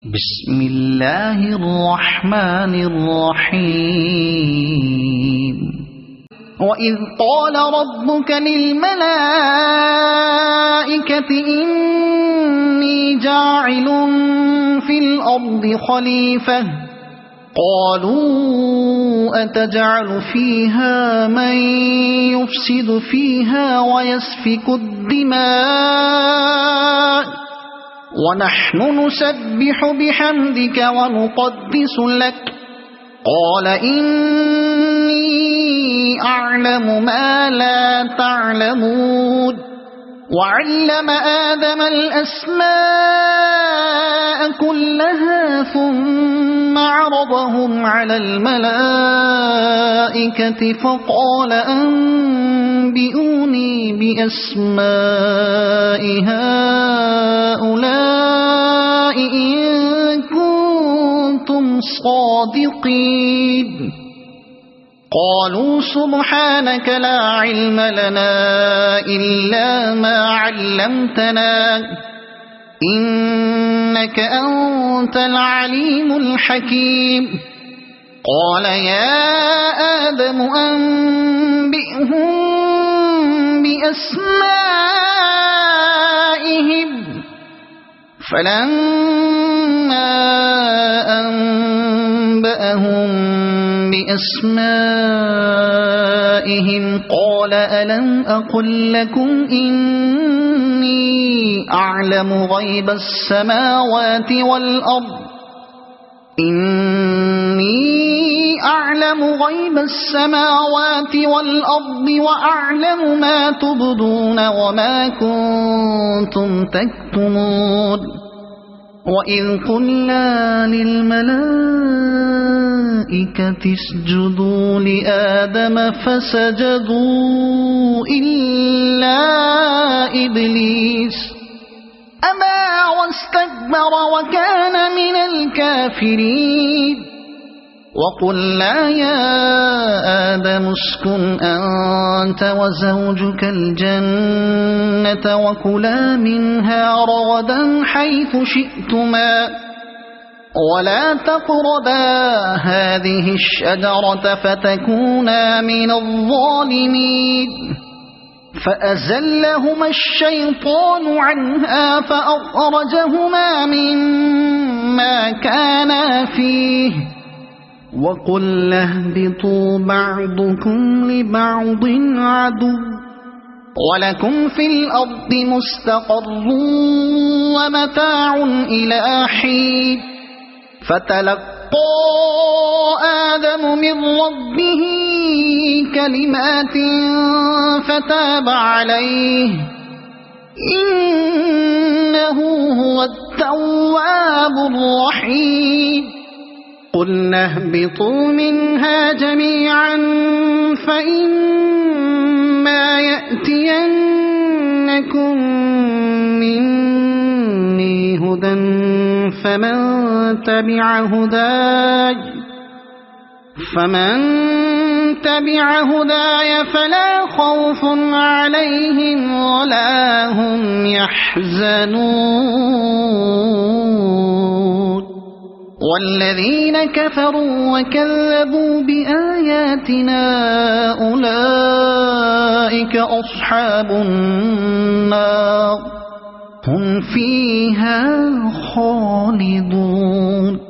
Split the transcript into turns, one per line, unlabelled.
बिस्मिल्लाहिर्रहमानिर्रहीम। वइज़ क़ाल रब्बुक लिल्मलाइकति इन्नी जाइलुन फ़िल अर्दि ख़लीफ़ह क़ालू अतजअलु फ़ीहा मन युफ़्सिदु फ़ीहा वयस्फ़िकु द्दिमाअ वनहनु नुसब्बिहु बिहम्दिका वनुक़द्दिसु लक क़ाल इन्नी अअलमु मा ला तअलमून वअल्लम आदम अलअस्माअ कुल्लहा थुम्म अरदहुम अलल मलाइकति फ़क़ाल अन्बिऊनी बिअस्माइ हाउलाइ इन कुन्तुम सादिक़ीन। क़ालू सुब्हानक ला इल्म लना इल्ला मा अल्लमतना इन्नक अंतल अलीमुल हकीम। क़ाल या आदम अन्बिअहुम बिअस्माइहिम फलम्मा अन्बअहुम बिअस्माइहिम क़ाल अलम अक़ुल लकुम इन्नी अअलमु ग़ैबस समावाति वल अर्द वअअलमु मा तुबदून वमा कुन्तुम तक्तुमून। वइज़ क़ुल्ना लिल्मलाइकति इसजुदू लिआदम फसजदू इल्ला इब्लीस अबा वस्तकबर वकान मिनल काफिरीन। वक़ुल्ना या आदम उस्कुन अन्त वज़ौजुकल जन्नत वकुला मिन्हा रगदन हैथु शि'तुमा वला तक़रबा हाज़िहि अश्शजरत फतकूना मिनज़ ज़ालिमीन। فأزلهما الشيطان عنها فأخرجهما مما كانا فيه وقلنا اهبطوا بعضكم لبعض عدو ولكم في الأرض مستقر ومتاع إلى حين فتلقى آدم من ربه كلمات فتاب عليه إنه هو التواب الرحيم. قلنا اهبطوا منها جميعا فإما يأتينكم مني هدى فمن تبع هداي فلا خوف عليهم ولا هم يحزنون. والذين كفروا وكذبوا بآياتنا أولئك أصحاب النار هم فيها خالدون.